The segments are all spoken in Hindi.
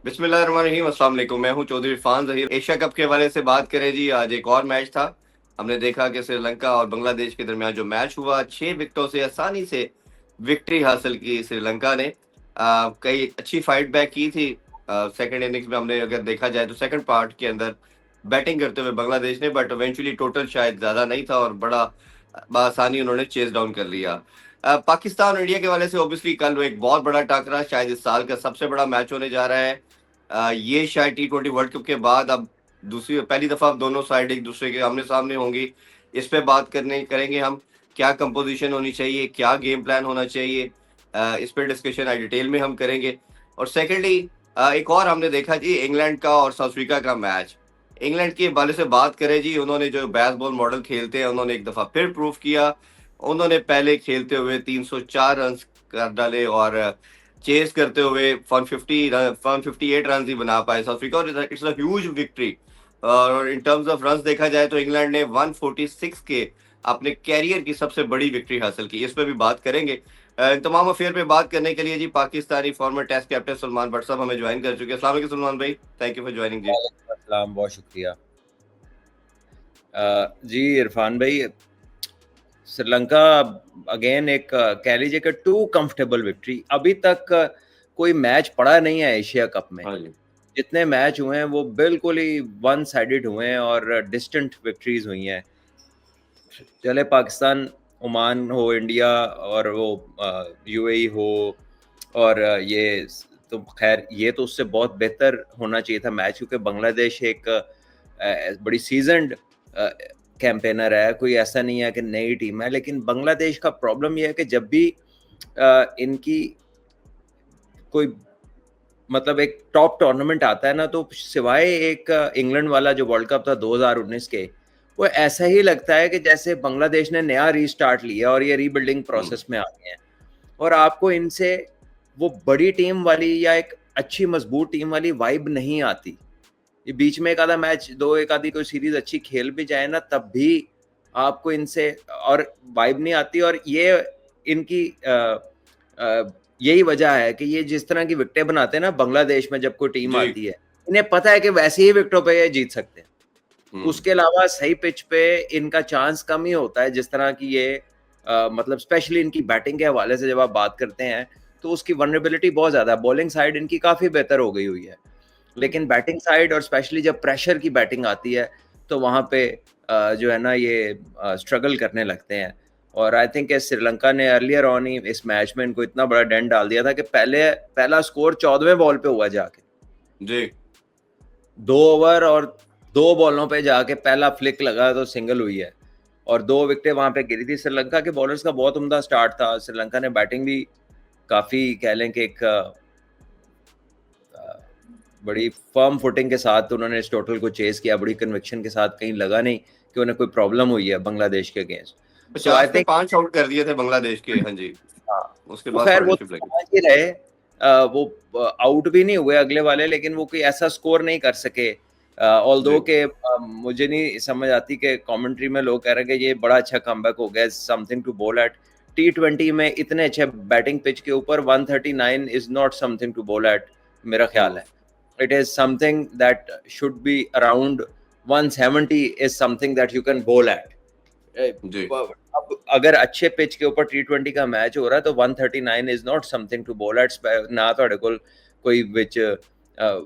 बिस्मिल्लाहिर्रहमानिर्रहीम, अस्सलाम वालेकुम। मैं हूं चौधरी इरफान ज़हीर। एशिया कप के हवाले से बात करें जी, आज एक और मैच था। हमने देखा कि श्रीलंका और बांग्लादेश के दरमियान जो मैच हुआ, 6 विकेटों से आसानी से विक्ट्री हासिल की श्रीलंका ने। कई अच्छी फाइट बैक की थी। सेकंड इनिंग्स में हमने अगर देखा जाए तो सेकंड पार्ट के अंदर बैटिंग करते हुए बांग्लादेश ने, बट इवेंचुअली टोटल शायद ज्यादा नहीं था और बड़ा आसानी उन्होंने चेस डाउन कर लिया। पाकिस्तान और इंडिया के वाले से ऑब्वियसली कल एक बहुत बड़ा टकरा, शायद इस साल का सबसे बड़ा मैच होने जा रहा है। ये शायद T20 वर्ल्ड कप के बाद अब दूसरी पहली दफा अब दोनों साइड एक दूसरे के आमने सामने होंगी। इस पे बात करेंगे हम, क्या कंपोजिशन होनी चाहिए, क्या गेम प्लान होना चाहिए। इस पे डिस्कशन आज डिटेल में हम करेंगे। और सेकेंडली एक और हमने देखा जी, इंग्लैंड का और साउथ अफ्रीका का मैच। इंग्लैंड के बारे से बात करें जी, उन्होंने जो बेसबॉल मॉडल खेलते हैं, उन्होंने एक दफा फिर प्रूव किया। उन्होंने पहले खेलते हुए 304 रन कर डाले और चेस करते हुए 158 रन ही बना पाए साउथ अफ्रीका, और इट्स अ ह्यूज विक्ट्री। और इन टर्म्स ऑफ रन्स देखा जाए तो इंग्लैंड ने 146 के अपने कैरियर की सबसे बड़ी विक्ट्री हासिल की। इस पे भी बात करेंगे। इन तमाम अफेयर पे बात करने के लिए जी, Pakistani former test captain Salman Bhatt साहब हमें ज्वाइन कर चुके हैं। अस्सलाम वालेकुम सलमान भाई, थैंक यू फॉर ज्वाइनिंग जी। वालेकुम अस्सलाम, बहुत शुक्रिया। जी इरफान भाई, श्रीलंका अगेन एक कह लीजिए कि टू कंफर्टेबल विक्ट्री। अभी तक कोई मैच पड़ा नहीं है एशिया कप में। हाँ जी। जितने मैच हुए हैं वो बिल्कुल ही वन साइडेड हुए हैं और डिस्टेंट विक्ट्रीज हुई हैं। चले पाकिस्तान, ओमान हो, इंडिया और वो यूएई हो, और ये तो खैर ये तो उससे बहुत बेहतर होना चाहिए था मैच, क्योंकि बांग्लादेश एक बड़ी सीजनड कैंपेनर है। कोई ऐसा नहीं है कि नई टीम है, लेकिन बांग्लादेश का प्रॉब्लम यह है कि जब भी इनकी कोई मतलब एक टॉप टूर्नामेंट आता है ना, तो सिवाय एक इंग्लैंड वाला जो वर्ल्ड कप था 2019 के, वो ऐसा ही लगता है कि जैसे बांग्लादेश ने नया रीस्टार्ट लिया और ये रीबिल्डिंग प्रोसेस में आ गए हैं। और आपको इनसे वो बड़ी टीम वाली या एक अच्छी मजबूत टीम वाली वाइब नहीं आती। ये बीच में एक आधा मैच, दो एक आधी कोई सीरीज अच्छी खेल भी जाए ना, तब भी आपको इनसे और वाइब नहीं आती। और ये इनकी यही वजह है कि ये जिस तरह की विकेटें बनाते हैं ना बांग्लादेश में, जब कोई टीम जी। आती है, इन्हें पता है कि वैसे ही विकेटों पे ये जीत सकते हैं। उसके अलावा सही पिच पे इनका चांस कम ही होता है। जिस तरह की ये मतलब स्पेशली इनकी बैटिंग के हवाले से जब आप बात करते हैं, तो उसकी वनरेबिलिटी बहुत ज्यादा है। बॉलिंग साइड इनकी काफी बेहतर हो गई हुई है, लेकिन बैटिंग साइड और स्पेशली जब प्रेशर की बैटिंग आती है, तो वहां पे जो है ना ये स्ट्रगल करने लगते हैं। और आई थिंक श्रीलंका ने अर्लियर ऑन ही इस मैच में इनको इतना बड़ा डेंट डाल दिया था कि पहला स्कोर 14वें बॉल पे हुआ जाके। जी। 2 ओवर और 2 बॉलों पे जाके पहला फ्लिक लगा तो सिंगल हुई है, और 2 विकेटें वहां पे गिरी थी। श्रीलंका के बॉलर्स का बहुत उम्दा स्टार्ट था। श्रीलंका ने बैटिंग भी काफी कह लें कि एक बड़ी फर्म फुटिंग के साथ उन्होंने इस टोटल को चेस किया, बड़ी कन्विक्शन के साथ। कहीं लगा नहीं कि उन्हें कोई प्रॉब्लम हुई है बांग्लादेश के अगेंस्ट। सो आई 50 पे थिंक 5 आउट कर दिए थे बांग्लादेश के। हाँ जी। हाँ, उसके तो बाद खैर वो पार्टनरशिप लगी। समझ ही रहे। वो आउट भी नहीं हुए अगले वाले, लेकिन वो कोई ऐसा स्कोर नहीं कर सके। ऑल्दो जी। के मुझे नहीं समझ आती कि कमेंट्री में लोग कह रहे हैं कि ये बड़ा अच्छा कमबैक हो गया, समथिंग टू बोल एट। T20 में इतने अच्छे बैटिंग पिच के ऊपर 139 इज नॉट समथिंग टू बोल एट, मेरा ख्याल है। It is something that should be around 170 is something that you can bowl at. जी। अब अगर अच्छे पिच के ऊपर T20 का मैच हो रहा है तो 139 इज नॉट समथिंग टू बोल एट। ना ਤੁਹਾਡੇ ਕੋਲ कोई विच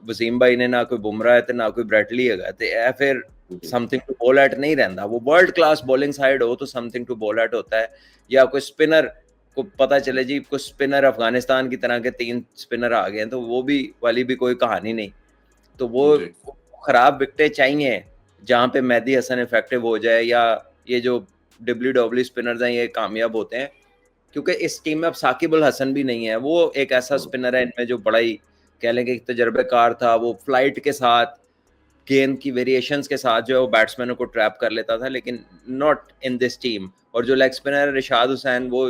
वसीम भाई ने, ना कोई बुमराह है, ना कोई ब्रैटली है, तो यह फिर जी। समथिंग टू बोल एट नहीं रहता। वो वर्ल्ड क्लास बॉलिंग साइड हो तो समथिंग टू बोल एट होता है। या कोई स्पिनर को पता चले जी कुछ स्पिनर अफगानिस्तान की तरह के 3 स्पिनर आ गए हैं, तो वो भी वाली भी कोई कहानी नहीं। तो वो जी। खराब विकेटें चाहिए जहां पे मेहदी हसन इफेक्टिव हो जाए, या ये जो डब्ल्यू स्पिनर्स हैं ये कामयाब होते हैं। क्योंकि इस टीम में अब साकिब अल हसन भी नहीं है। वो एक ऐसा स्पिनर है इनमें जो बड़ा ही कह लें कि तजर्बेकार था। वो फ्लाइट के साथ, गेंद की वेरिएशंस के साथ जो है वो बैट्समैनों को ट्रैप कर लेता था, लेकिन नॉट इन दिस टीम। और जो लेग स्पिनर है रिशाद हुसैन, वो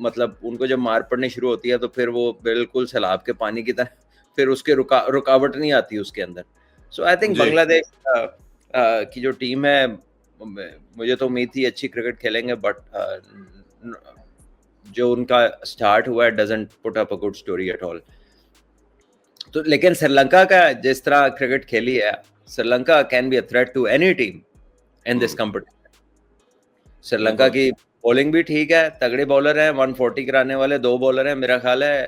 मतलब उनको जब मार पड़नी शुरू होती है तो फिर वो बिल्कुल सैलाब के पानी की तरह, फिर उसके रुकावट नहीं आती उसके अंदर। सो आई थिंक जी। बांग्लादेश की जो टीम है, मुझे तो उम्मीद थी अच्छी क्रिकेट खेलेंगे, बट जो उनका स्टार्ट हुआ है doesn't put up a good story at all. तो लेकिन श्रीलंका का जिस तरह क्रिकेट खेली है, Sri Lanka can be a threat to any team in this competition. Sri Lanka बिल्कुल की बॉलिंग भी ठीक है, तगड़े बॉलर हैं, 140 कराने वाले 2 बॉलर हैं मेरा ख्याल है,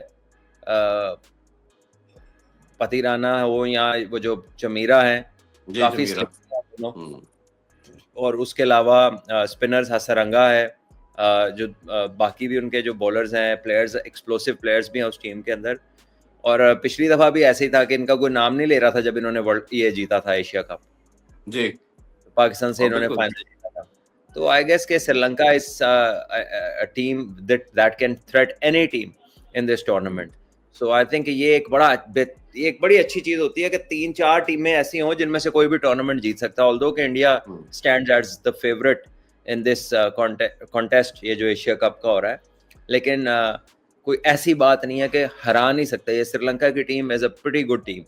पति राणा हो या वो जो चमीरा है, जी काफी जमीरा। स्लिप है दोनों। और उसके अलावा स्पिनर्स हसरंगा है, जो बाकी भी उनके जो बॉलर्स हैं, प्लेयर्स, एक्सप्लोसिव प्लेयर्स भी हैं उस टीम के अंदर। और पिछली दफा भी ऐसे ही था कि इनका कोई नाम नहीं ले रहा था जब इन्होंने वर्ल्ड ये जीता था एशिया कप, जी पाकिस्तान से इन्होंने बिल्कुल फाइनल जीता था। तो आई गेस के Sri Lanka is team that can threat any team in this tournament. So I think ये एक बड़ी अच्छी चीज होती है कि 3-4 टीमें ऐसी हों जिनमें से कोई भी टूर्नामेंट जीत सकता है। ऑल्दो कि India stands as the favourite in this contest, ये जो एशिया कप का हो रहा है, लेकिन कोई ऐसी बात नहीं है कि हरा नहीं सकता। ये श्रीलंका की team is a pretty good team.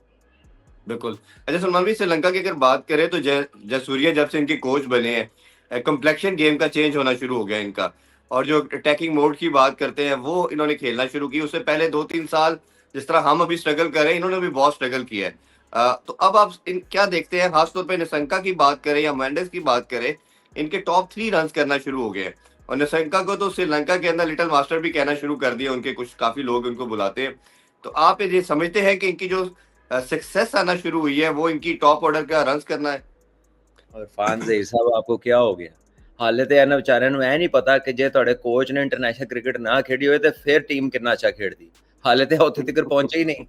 बिल्कुल। अच्छा सलमान भाई, श्रीलंका की अगर बात करें तो जयसूर्या जब से इनके कोच बने हैं, कम्प्लेक्शन गेम का चेंज होना शुरू हो गया इनका, और जो अटैकिंग मोड की बात करते हैं वो इन्होंने खेलना शुरू की। उससे पहले 2-3 साल जिस तरह हम अभी स्ट्रगल कर रहे हैं, इन्होंने भी बहुत स्ट्रगल किया है। तो अब आप क्या देखते हैं, खासतौर पर निशंका की बात करें या मेंडिस की बात करें, इनके टॉप 3 रन करना शुरू हो गए हैं। और निशंका को तो श्रीलंका के अंदर लिटिल मास्टर भी कहना शुरू कर दिया, उनके कुछ काफी लोग उनको बुलाते हैं। तो आप ये समझते हैं कि इनकी जो सक्सेस आना शुरू हुई है वो इनकी टॉप ऑर्डर का रन करना है? और फान ज़हीर साहब आपको क्या हो गया? हाले ते इन्हां बेचारिਆਂ ਨੂੰ ਇਹ ਨਹੀਂ पता कि जे ਤੁਹਾਡੇ कोच ने इंटरनेशनल क्रिकेट ना खेडी होए तो फिर टीम कितना अच्छा खेडदी। हाले ते उत्थे तक पहुंचे ही नहीं।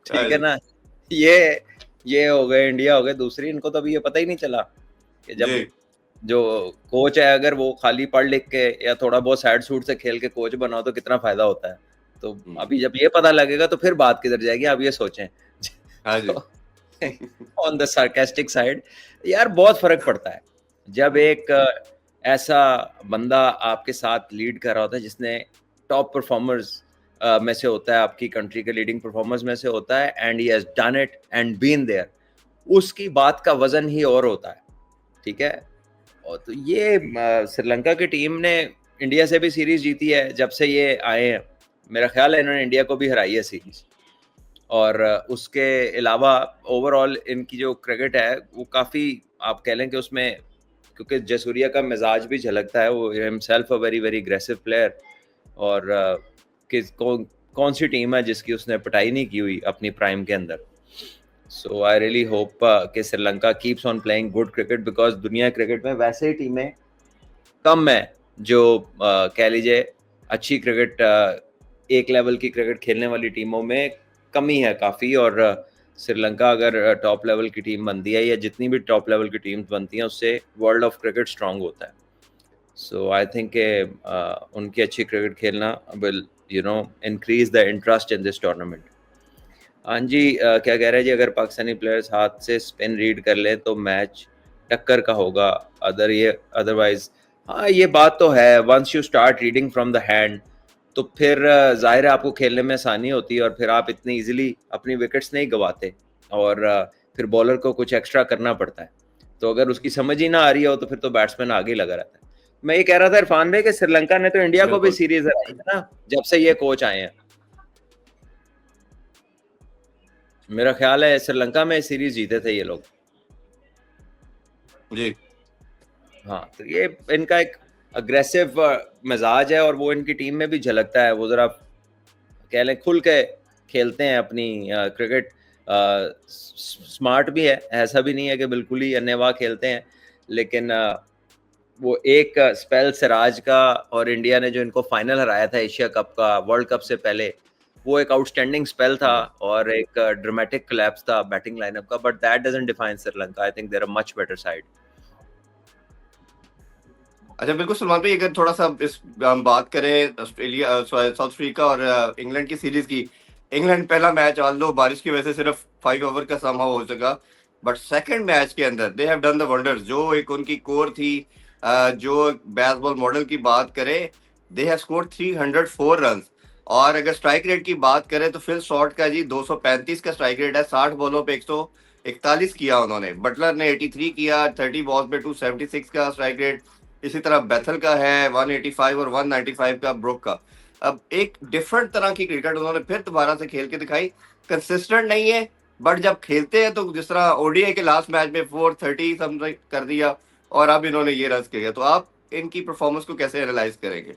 ठीक है ना? ये हो गए इंडिया हो गए दूसरी, इनको तो अभी ये पता ही नहीं चला कि जब जो कोच है अगर वो खाली पढ़ लिख के या थोड़ा बहुत सैड सूट से खेल के कोच बनाओ तो कितना फायदा होता है। तो अभी जब ये पता लगेगा तो फिर बात किधर जाएगी, आप ये सोचें। ऑन द सार्केस्टिक साइड यार बहुत फर्क पड़ता है जब एक ऐसा बंदा आपके साथ लीड कर रहा होता है जिसने टॉप परफॉर्मर्स में से होता है, आपकी कंट्री के लीडिंग परफॉर्मर्स में से होता है, and he has done it and been there, उसकी बात का वजन ही और होता है। ठीक है? और तो ये श्रीलंका की टीम ने इंडिया से भी सीरीज जीती है जब से ये आए हैं। मेरा ख्याल है इन्होंने इंडिया को भी हराई है सीरीज। और उसके अलावा ओवरऑल इनकी जो क्रिकेट है वो काफ़ी, आप कह लें कि उसमें, क्योंकि जयसूर्या का मिजाज भी झलकता है, वो himself a very very aggressive player. और कौन सी टीम है जिसकी उसने पिटाई नहीं की हुई अपनी प्राइम के अंदर। सो आई रियली होप कि Sri Lanka keeps on playing good cricket, because दुनिया क्रिकेट में वैसे ही टीमें कम है जो कह लीजिए अच्छी क्रिकेट, एक लेवल की क्रिकेट खेलने वाली टीमों में कमी है काफ़ी। और श्रीलंका अगर टॉप लेवल की टीम बनती है या जितनी भी टॉप लेवल की टीम्स बनती हैं उससे वर्ल्ड ऑफ क्रिकेट स्ट्रांग होता है। सो आई थिंक उनकी अच्छी क्रिकेट खेलना will increase the interest in this tournament. हाँ जी, क्या कह रहे हैं जी, अगर पाकिस्तानी प्लेयर्स हाथ से स्पिन रीड कर लें तो मैच टक्कर का होगा, अदरवाइज हाँ ये बात तो है। Once you start reading from the hand तो फिर जाहिर है आपको खेलने में आसानी होती है और फिर आप इतनी इजीली अपनी विकेट्स नहीं गंवाते, और फिर बॉलर को कुछ एक्स्ट्रा करना पड़ता है। तो अगर उसकी समझ ही ना आ रही हो तो फिर तो बैट्समैन आगे लगा रहता है। मैं ये कह रहा था इरफान भाई कि श्रीलंका ने तो इंडिया को भी सीरीज हराई है ना जब से ये कोच आए हैं। मेरा ख्याल है श्रीलंका में सीरीज जीते थे ये लोग जी। हाँ, तो ये इनका एक अग्रेसिव मिजाज है और वो इनकी टीम में भी झलकता है। वो जरा कह लें खुल के खेलते हैं अपनी क्रिकेट, स्मार्ट भी है, ऐसा भी नहीं है कि बिल्कुल ही अन्नेवाह खेलते हैं। लेकिन वो एक स्पेल सिराज का और इंडिया ने जो इनको फाइनल हराया था एशिया कप का, वर्ल्ड कप से पहले, वो एक आउटस्टैंडिंग स्पेल था और एक ड्रामेटिक कोलैप्स था बैटिंग लाइनअप का, but that doesn't define Sri Lanka. I think there are much better side. अच्छा बिल्कुल सलमान भाई, अगर थोड़ा सा इस हम बात करें ऑस्ट्रेलिया, साउथ अफ्रीका और इंग्लैंड की सीरीज की। इंग्लैंड पहला मैच मान लो बारिश की वजह से सिर्फ 5 ओवर का समहाउ हो सका, बट सेकंड मैच के अंदर they have done the wonders. जो एक उनकी कोर थी, जो बेसबॉल मॉडल की बात करें, दे हैव स्कोर्ड 304 रन। और अगर स्ट्राइक रेट की बात करें तो फिल शॉट का जी 235 का स्ट्राइक रेट है, 60 बॉलों पे 141 किया उन्होंने। बटलर ने 83 किया, 30 बॉल्स पे 276 का स्ट्राइक रेट। इसी तरह बेथल का है 185 और 195 का ब्रुक का। अब एक डिफरेंट तरह की क्रिकेट उन्होंने फिर दोबारा से खेल के दिखाई। कंसिस्टेंट नहीं है, बट जब खेलते हैं तो जिस तरह ओडीआई के लास्ट मैच में 430 समथिंग कर दिया और अब इन्होंने ये रन किया, तो आप इनकी परफॉर्मेंस को कैसे एनालाइज करेंगे?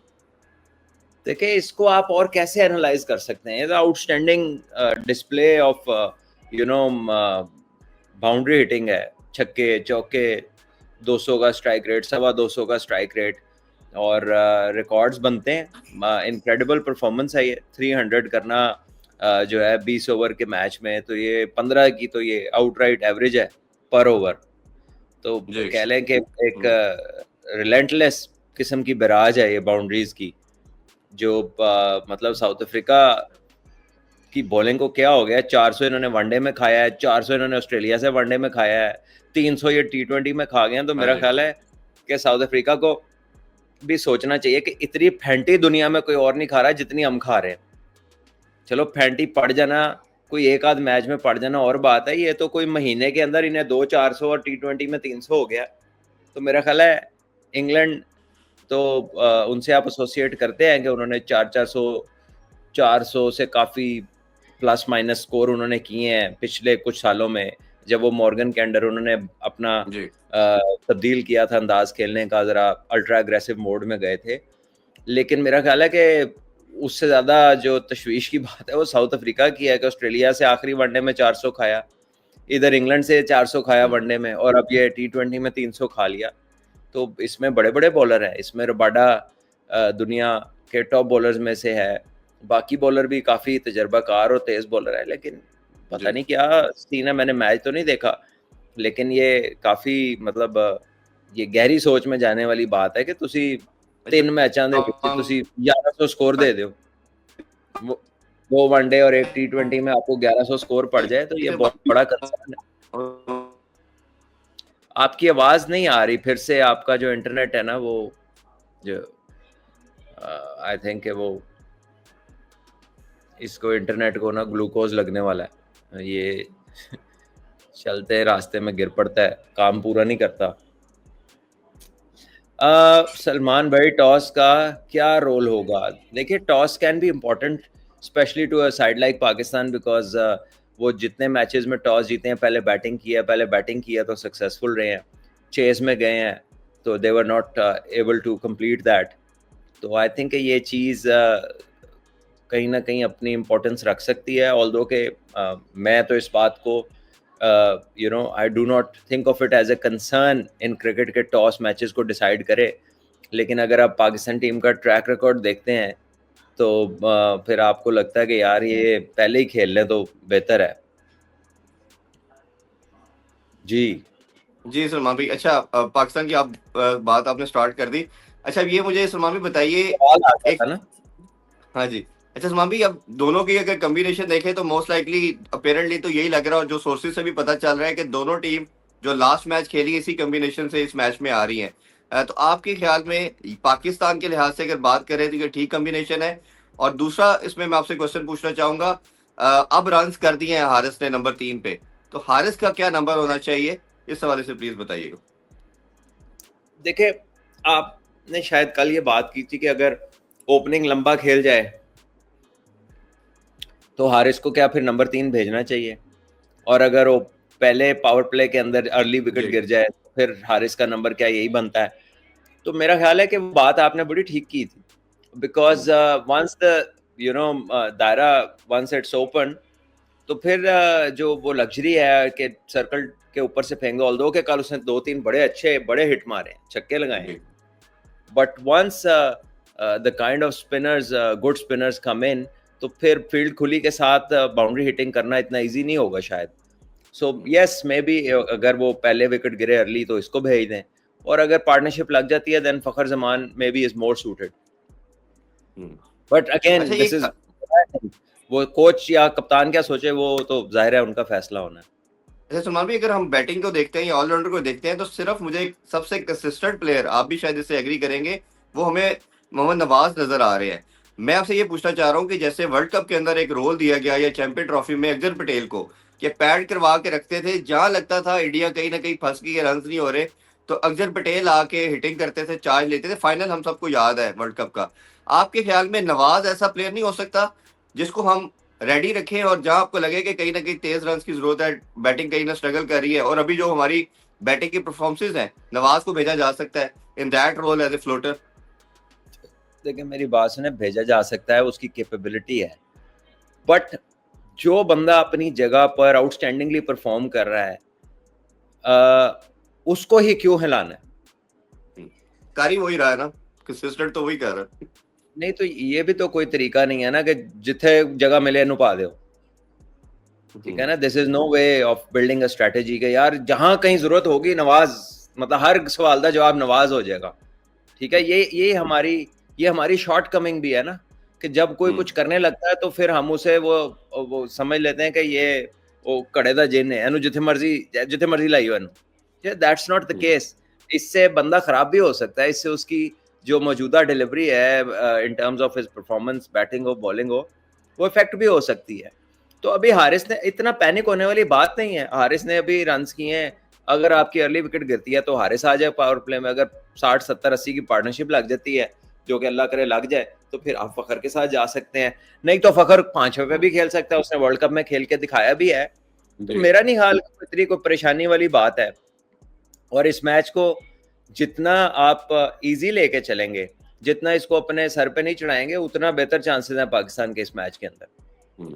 देखिए, इसको आप और कैसे एनालाइज कर सकते हैं? Outstanding display of you know boundary hitting है, छक्के चौके, 200 का स्ट्राइक रेट, 225 का स्ट्राइक रेट, और रिकॉर्ड्स बनते हैं। इनक्रेडिबल परफॉर्मेंस है ये, 300 करना जो है 20 ओवर के मैच में, तो ये 15 की तो ये आउटराइट एवरेज है पर ओवर। तो कह लें कि एक रिलेंटलेस किस्म की बराज है ये बाउंड्रीज की, जो मतलब साउथ अफ्रीका की बॉलिंग को क्या हो गया। 400 इन्होंने वनडे में खाया है, 400 इन्होंने ऑस्ट्रेलिया से वनडे में खाया है, 300 ये T20 में खा गए हैं। तो मेरा ख्याल है कि साउथ अफ्रीका को भी सोचना चाहिए कि इतनी फैंटी दुनिया में कोई और नहीं खा रहा है जितनी हम खा रहे हैं। चलो फैंटी पड़ जाना, कोई एक आध मैच में पड़ जाना और बात है, ये तो कोई महीने के अंदर इन्हें 200-400 और T20 में 300 हो गया। तो मेरा ख्याल है इंग्लैंड तो उनसे आप एसोसिएट करते हैं कि उन्होंने 400 से काफ़ी प्लस माइनस स्कोर उन्होंने किए हैं पिछले कुछ सालों में। जब वो मॉर्गन के अंडर उन्होंने अपना तब्दील किया था अंदाज खेलने का, ज़रा अल्ट्रा एग्रेसिव मोड में गए थे। लेकिन मेरा ख्याल है कि उससे ज़्यादा जो तशवीश की बात है वो साउथ अफ्रीका की है कि ऑस्ट्रेलिया से आखिरी वनडे में 400 खाया, इधर इंग्लैंड से 400 खाया वनडे में, और अब ये T20 में 300 खा लिया। तो इसमें बड़े बड़े बॉलर हैं, इसमें रबाडा दुनिया के टॉप बॉलर्स में से है, बाकी बॉलर भी काफ़ी तजर्बाकार और तेज़ बॉलर है। लेकिन पता नहीं क्या सीन है, मैंने मैच तो नहीं देखा, लेकिन ये काफ़ी मतलब ये गहरी सोच में जाने वाली बात है कि तुसी 3 मैचों ਦੇ ਵਿੱਚ ਤੁਸੀਂ 1100 स्कोर दे दो, 2 वनडे और 1 T20 में आपको 1100 स्कोर पड़ जाए, तो ये बहुत बड़ा कंसर्न है। आपकी आवाज़ नहीं आ रही, फिर से आपका जो इंटरनेट है ना वो जो आई थिंक वो इसको इंटरनेट को ना ग्लूकोज लगने वाला है, ये चलते रास्ते में गिर पड़ता है, काम पूरा नहीं करता। सलमान भाई, टॉस का क्या रोल होगा? देखिए, toss can be important specially to a side like Pakistan, because वो जितने मैचेस में टॉस जीते हैं पहले बैटिंग किया तो सक्सेसफुल रहे हैं, चेस में गए हैं तो they were not able to complete that. तो आई थिंक ये चीज़ कहीं ना कहीं अपनी इम्पोर्टेंस रख सकती है, ऑल्दो के मैं तो इस बात को I do not think of it as a concern in cricket के टॉस मैचेस को डिसाइड करे। लेकिन अगर आप पाकिस्तान टीम का ट्रैक रिकॉर्ड देखते हैं तो फिर आपको लगता है कि यार ये पहले ही खेल लें तो बेहतर है। जी सलमान भाई, अच्छा पाकिस्तान की आप बात आपने स्टार्ट कर दी। अच्छा ये मुझे सलमान भाई बताइए एक ना। हाँ जी, अच्छा सलमान भाई, अब दोनों की अगर कम्बिनेशन देखें तो मोस्ट लाइकली अपेरेंटली तो यही लग रहा है, और जो सोर्सेज से भी पता चल रहा है कि दोनों टीम जो लास्ट मैच खेली इसी कम्बिनेशन से इस मैच में आ रही हैं। तो आपके ख्याल में पाकिस्तान के लिहाज से अगर बात करें तो ये ठीक कम्बिनेशन है? और दूसरा इसमें मैं आपसे क्वेश्चन पूछना चाहूंगा, अब रन कर दिए हैं हारिस ने नंबर 3 पे, तो हारिस का क्या नंबर होना चाहिए, इस हवाले से प्लीज बताइएगा। देखिए, आपने शायद कल ये बात की थी कि अगर ओपनिंग लंबा खेल जाए तो हारिस को क्या फिर नंबर 3 भेजना चाहिए, और अगर वो पहले पावर प्ले के अंदर अर्ली विकेट गिर जाए तो फिर हारिस का नंबर क्या यही बनता है? तो मेरा ख्याल है कि बात आपने बड़ी ठीक की थी, बिकॉज वंस द दायरा वंस इट्स ओपन, तो फिर जो वो लग्जरी है कि सर्कल के ऊपर से फेंगे, ऑल्दो के कल उसने 2-3 बड़े हिट मारे, छक्के लगाए, but once the kind of spinners, good spinners come in, तो फिर फील्ड खुली के साथ बाउंड्री हिटिंग करना इतना इजी नहीं होगा शायद। सो यस, मे बी अगर वो पहले विकेट गिरे अर्ली तो इसको भेज दें, और अगर पार्टनरशिप लग जाती है then Fakhar Zaman may be is more suited. But again this is वो कोच या कप्तान क्या सोचे वो तो जाहिर है उनका फैसला होना है। अच्छा सलमान भाई, अगर हम बैटिंग को देखते हैं या ऑलराउंडर को देखते हैं तो सिर्फ मुझे एक सबसे कंसिस्टेंट प्लेयर, आप भी शायद इससे एग्री करेंगे, वो हमें मोहम्मद नवाज नजर आ रहे हैं। मैं आपसे ये पूछना चाह रहा हूँ कि जैसे वर्ल्ड कप के अंदर एक रोल दिया गया या चैंपियन ट्रॉफी में अक्षर पटेल को कि पैड करवा के रखते थे, जहां लगता था इंडिया कहीं ना कहीं फंस गई, रन नहीं हो रहे, तो अक्षर पटेल आके हिटिंग करते थे, चार्ज लेते थे, फाइनल हम सबको याद है वर्ल्ड कप का। आपके ख्याल में नवाज ऐसा प्लेयर नहीं हो सकता जिसको हम रेडी रखें, और जहां आपको लगे कि कहीं ना कहीं तेज रन की जरूरत है, बैटिंग कहीं ना स्ट्रगल कर रही है, और अभी जो हमारी बैटिंग की परफॉर्मेंसेज है, नवाज को भेजा जा सकता है in that role as a floater. देखिए मेरी बात सुने, भेजा जा सकता है, उसकी कैपेबिलिटी है, बट जो बंदा अपनी जगह पर आउटस्टैंडिंगली परफॉर्म कर रहा है उसको ही क्यों हिलाना है? कर ही वही रहा है ना, कंसिस्टेंट तो वही कर रहा है। नहीं तो ये भी तो कोई तरीका नहीं है ना कि जिथे जगह मिले नु पा दो, ठीक है ना। This is no way of building a strategy के यार, जहां कहीं जरूरत होगी नवाज, मतलब हर सवाल का जवाब नवाज हो जाएगा, ठीक है। ये हमारी शॉर्ट कमिंग भी है ना, कि जब कोई कुछ करने लगता है तो फिर हम उसे वो समझ लेते हैं कि ये वो कड़े दा जिन है, एनु जिथे मर्जी लाई हो, दैट्स नॉट द केस। इससे बंदा खराब भी हो सकता है, इससे उसकी जो मौजूदा डिलीवरी है in terms of his performance, batting हो बॉलिंग हो, वो इफेक्ट भी हो सकती है। तो अभी हारिस ने, इतना पैनिक होने वाली बात नहीं है, हारिस ने अभी रन्स किए हैं, अगर आपकी अर्ली विकेट गिरती है तो हारिस आ जाए पावर प्ले में, अगर 60 70 80 की पार्टनरशिप लग जाती है, जो कि अल्लाह करे लग जाए, तो फिर आप फखर के साथ जा सकते हैं। नहीं तो फखर 5वें पे भी खेल सकता है, उसने वर्ल्ड कप में खेल के दिखाया भी है। तो मेरा नहीं हाल इतनी कोई परेशानी वाली बात है, और इस मैच को जितना आप इजी लेके चलेंगे, जितना इसको अपने सर पे नहीं चढ़ाएंगे, उतना बेहतर चांसेस हैं पाकिस्तान के इस मैच के अंदर।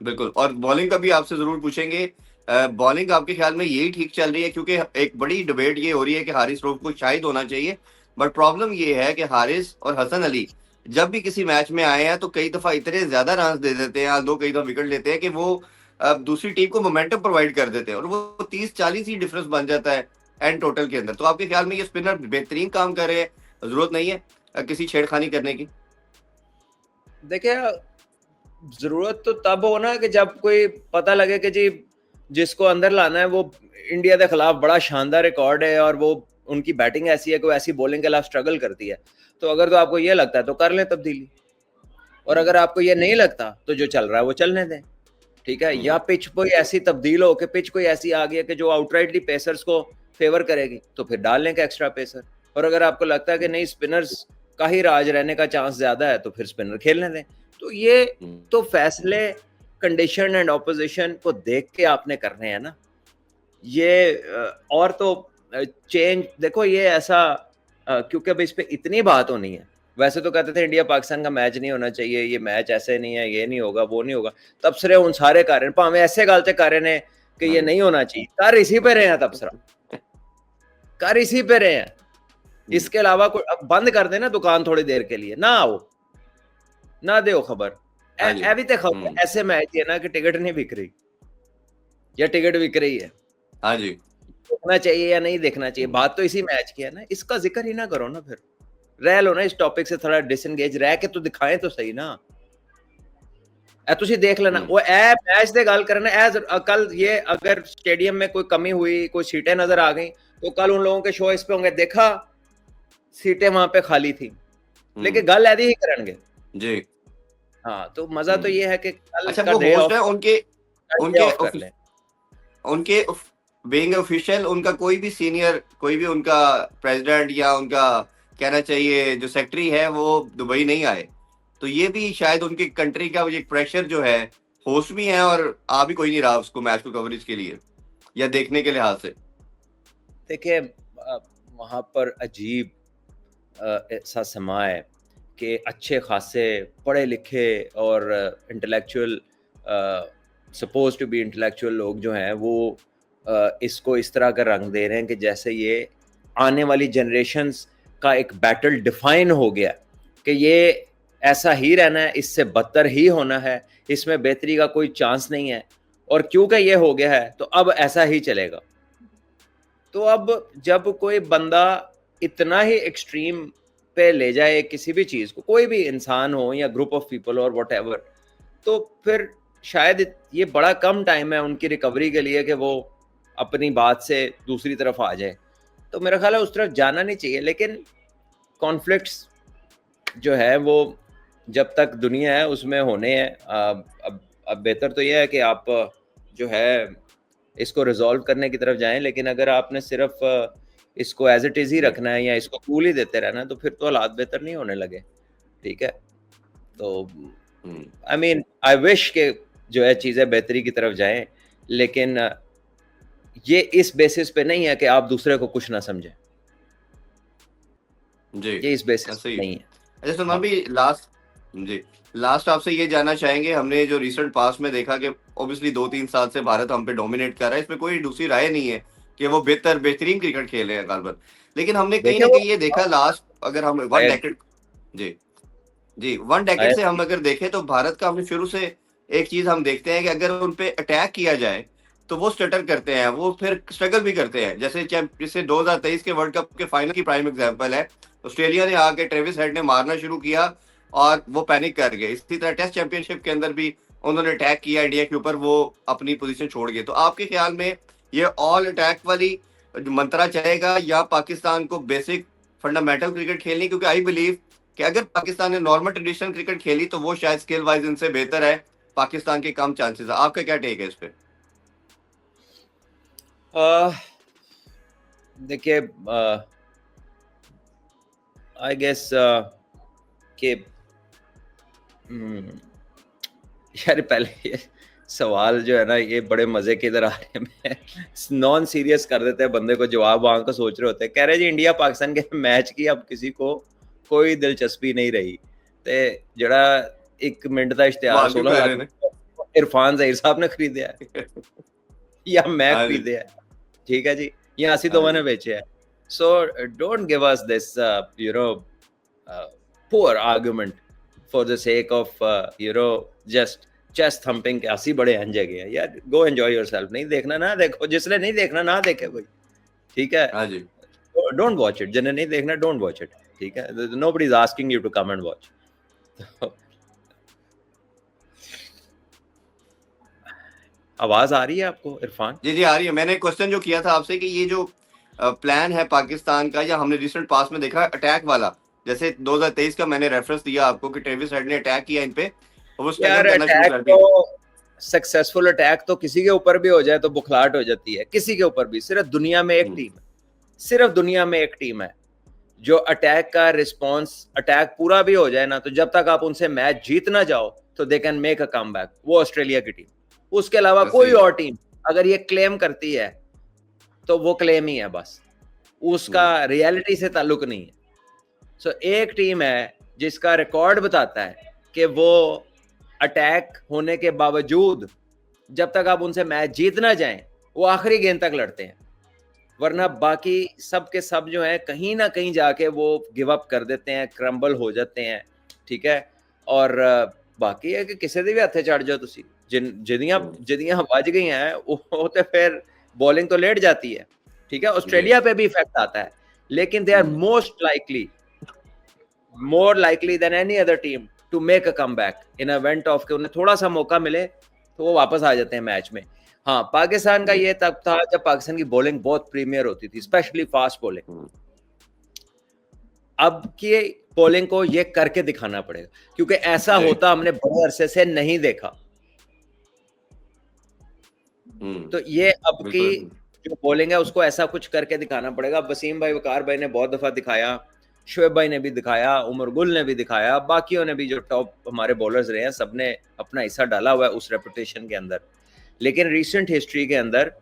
बिल्कुल, और बॉलिंग का भी आपसे जरूर पूछेंगे। बॉलिंग आपके ख्याल में यही ठीक चल रही है? क्योंकि एक बड़ी डिबेट ये हो रही है कि हारिस रऊफ को शाहिद होना चाहिए, बट प्रॉब्लम ये है कि हारिस और हसन अली जब भी किसी मैच में आए हैं तो कई दफा इतने ज्यादा रन दे देते हैं, दो कई दफा विकेट लेते हैं कि वो दूसरी टीम को मोमेंटम प्रोवाइड कर देते हैं, और वो 30 40 ही डिफरेंस बन जाता है एंड टोटल के अंदर। तो आपके ख्याल में ये स्पिनर बेहतरीन काम कर रहे हैं, जरूरत नहीं है किसी छेड़खानी करने की? देखिए जरूरत तो तब हो ना कि जब कोई पता लगे कि जी जिसको अंदर लाना है वो इंडिया के खिलाफ बड़ा शानदार रिकॉर्ड है, और वो उनकी बैटिंग ऐसी है कि वो ऐसी बॉलिंग के खिलाफ स्ट्रगल करती है। तो अगर तो आपको ये लगता है तो कर लें तब्दीली, और अगर आपको ये नहीं लगता तो जो चल रहा है वो चलने दें, ठीक है। या पिच कोई ऐसी तब्दील हो कि पिच कोई ऐसी आ गई है कि जो आउटराइटली पेसर्स को फेवर करेगी, तो फिर डाल लें का एक्स्ट्रा पेसर। और अगर आपको लगता है कि नहीं स्पिनर्स का ही राज रहने का चांस ज्यादा है, तो फिर स्पिनर खेलने दें। तो ये तो फैसले कंडीशन एंड ऑपोजिशन को देख के आपने करने हैं ना। ये और तो चेंज देखो, ये ऐसा क्योंकि अब इस पे इतनी बात होनी है। वैसे तो कहते थे इंडिया पाकिस्तान का मैच नहीं होना चाहिए, ये मैच ऐसे नहीं है, ये नहीं होगा, वो नहीं होगा। तबसरे उन सारे कारण भावें ऐसे गलते कारण है कि ये नहीं होना चाहिए, कर इसी पे रहे हैं तबसरा, कर इसी पे रहे हैं। इसके अलावा कोई अब बंद कर देना दुकान थोड़ी देर के लिए, ना आओ ना दो खबर। भी तो खबर ऐसे मैच है ना कि टिकट नहीं बिक रही या टिकट बिक रही है। हाँ जी, देखना चाहिए या नहीं देखना चाहिए, बात तो इसी मैच की है ना। इसका जिक्र ही ना करो ना, फिर रह लो ना इस टॉपिक से थोड़ा डिसएंगेज रह के, तो दिखाएं तो सही ना। तुसी देख लेना वो मैच दे गल करना एज कल, ये अगर स्टेडियम में कोई कमी हुई, कोई सीटें नजर आ गई, तो कल उन लोगों के शो इस पे होंगे, देखा सीटें वहां पे खाली थी, लेकिन गल ऐदी ही करेंगे जी। हाँ, तो मजा तो ये है कि कल अच्छा, का वो डे होस्ट ऑफ है उनके कर लें। उनके बीइंग ऑफिशियल, उनका कोई भी सीनियर, कोई भी उनका प्रेसिडेंट या उनका कहना चाहिए जो सेक्रेटरी है, वो दुबई नहीं आए, तो ये भी शायद उनकी कंट्री का एक प्रेशर जो है, होस्ट भी है और आ भी कोई नहीं रहा उसको मैच को कवरेज के लिए या देखने के लिहाज से। देखिए वहां पर अजीब ऐसा समा है कि अच्छे खासे पढ़े लिखे और intellectual, suppose to be intellectual लोग जो हैं वो इसको इस तरह का रंग दे रहे हैं कि जैसे ये आने वाली जनरेशन्स का एक बैटल डिफाइन हो गया कि ये ऐसा ही रहना है, इससे बदतर ही होना है, इसमें बेहतरी का कोई चांस नहीं है, और क्योंकि ये हो गया है तो अब ऐसा ही चलेगा। तो अब जब कोई बंदा इतना ही एक्सट्रीम पे ले जाए किसी भी चीज़ को, कोई भी इंसान हो या ग्रुप ऑफ पीपल और व्हाटएवर, तो फिर शायद ये बड़ा कम टाइम है उनकी रिकवरी के लिए कि वो अपनी बात से दूसरी तरफ आ जाए। तो मेरा ख्याल है उस तरफ जाना नहीं चाहिए, लेकिन कॉन्फ्लिक्ट्स जो है वो जब तक दुनिया है उसमें होने हैं। अब बेहतर तो ये है कि आप जो है इसको रिजॉल्व करने की तरफ जाएं, लेकिन अगर आपने सिर्फ इसको एज इट इज ही रखना है या इसको कूल ही देते रहना है, तो फिर तो हालात बेहतर नहीं होने लगे, ठीक है। तो आई मीन आई विश के जो है चीजें बेहतरी की तरफ जाएं, लेकिन ये इस बेसिस पे नहीं है कि आप दूसरे को कुछ ना समझें, जी ये इस बेसिस ऐसे पे ही। नहीं है। अच्छा सलमान हाँ भी लास्ट आपसे ये जानना चाहेंगे, हमने जो रिसेंट पास में देखा कि ऑब्वियसली 2-3 साल से भारत हम पे डोमिनेट कर रहा है, इसमें कोई दूसरी राय नहीं है कि वो बेहतरीन क्रिकेट खेल रहे हैं गालबन। लेकिन हमने कहीं देखिए ना वो कहीं ये देखा लास्ट, अगर हम वन शायद डेकेड जी जी 1 डेकेड से हम शायद अगर देखें तो भारत का हमने शुरू से एक चीज हम देखते हैं कि अगर उन पे अटैक किया जाए तो वो स्टटर करते हैं, वो फिर स्ट्रगल भी करते हैं। जैसे 2023 के वर्ल्ड कप के फाइनल की प्राइम एग्जांपल है, ऑस्ट्रेलिया ने आके ट्रेविस हेड ने मारना शुरू किया और वो पैनिक कर गए। इसी तरह टेस्ट चैंपियनशिप के अंदर भी उन्होंने अटैक किया इंडिया के ऊपर, वो अपनी पोजीशन छोड़ गए। तो आपके ख्याल में ये ऑल अटैक वाली जो मंत्रा चलेगा या पाकिस्तान को बेसिक फंडामेंटल क्रिकेट खेलनी? क्योंकि आई बिलीव कि अगर पाकिस्तान ने नॉर्मल ट्रेडिशनल क्रिकेट खेली तो वो शायद स्किल वाइज इनसे बेहतर है, पाकिस्तान के कम चांसेस है। आपका क्या टेक है इस पे? देखिए आई गेस कि यार पहले ये सवाल जो है ना, ये बड़े मजे के इधर आ रहे हैं, नॉन सीरियस कर देते हैं बंदे को, जवाब वहां को सोच रहे होते हैं। कह रहे जी इंडिया पाकिस्तान के मैच की अब किसी को कोई दिलचस्पी नहीं रही, ते जड़ा 1 मिनट का इश्तिहार वाह क्यों 16 कह लाख रहे हैं? इरफान जहीर साहब ने खरीदा है या मैं हाँ जी। खरीदे है, ठीक है जी, या असी हाँ दोवां ने जी। बेचे है। So don't give us this you know poor argument for the sake of just chest thumping के असी बड़े अंजे गए यार। गो एंजॉय योरसेल्फ, नहीं देखना ना देखो, जिसने नहीं देखना ना देखे भाई, ठीक है। हाँ जी। डोंट वॉच इट, जिन्हें नहीं देखना डोंट वॉच इट, ठीक है। Nobody is asking you to come and watch. आवाज आ रही है आपको इरफान? जी आ रही है। मैंने क्वेश्चन जो किया था आपसे कि ये जो प्लान है पाकिस्तान का, या हमने रिसेंट पास में देखा अटैक वाला, जैसे 2023 का मैंने रेफरेंस दिया आपको कि ट्रेविस हेड ने अटैक किया इन पे और वो स्ट्रगल यार करना शुरू अटैक कर दी। तो सक्सेसफुल अटैक तो किसी के ऊपर भी हो जाए तो बुखलाहट हो जाती है, किसी के ऊपर भी। सिर्फ दुनिया में एक टीम है, सिर्फ दुनिया में एक टीम है जो अटैक का रिस्पॉन्स, अटैक पूरा भी हो जाए ना, तो जब तक आप उनसे मैच जीत ना जाओ तो they can make a comeback, वो ऑस्ट्रेलिया की टीम। उसके अलावा कोई और टीम अगर ये क्लेम करती है तो वो क्लेम ही है बस, उसका रियलिटी से ताल्लुक नहीं है। सो एक टीम है जिसका रिकॉर्ड बताता है कि वो अटैक होने के बावजूद जब तक आप उनसे मैच जीत ना जाएं वो आखिरी गेंद तक लड़ते हैं, वरना बाकी सब के सब जो है कहीं ना कहीं जाके वो गिव अप कर देते हैं, क्रम्बल हो जाते हैं, ठीक है। और बाकी है कि किसी दे भी हथे चढ़ जाओ तुसी, जिदियां बज गई हैं वो तो फिर बॉलिंग तो लेट जाती है, ठीक है। ऑस्ट्रेलिया पे भी इफेक्ट आता है, लेकिन they are more likely than any other team to make a comeback in event of के उन्हें थोड़ा सा मौका मिले तो वो वापस आ जाते हैं मैच में। हाँ, पाकिस्तान का ये तब था जब पाकिस्तान की बॉलिंग बहुत प्रीमियर होती थी, स्पेशली फास्ट बॉलिंग। अब की बॉलिंग को ये करके दिखाना पड़ेगा, क्योंकि ऐसा होता हमने बड़े अरसे से नहीं देखा। तो ये अब की जो बॉलिंग है उसको ऐसा कुछ करके दिखाना पड़ेगा। वसीम भाई, वकार भाई ने बहुत दफा दिखाया, शोएब भाई ने भी दिखाया, उमर गुल ने भी दिखाया, बाकियों ने भी, जो टॉप हमारे बॉलर्स रहे हैं, सबने अपना हिस्सा डाला हुआ है उस रेपुटेशन के अंदर। लेकिन रिसेंट हिस्ट्री के अंदर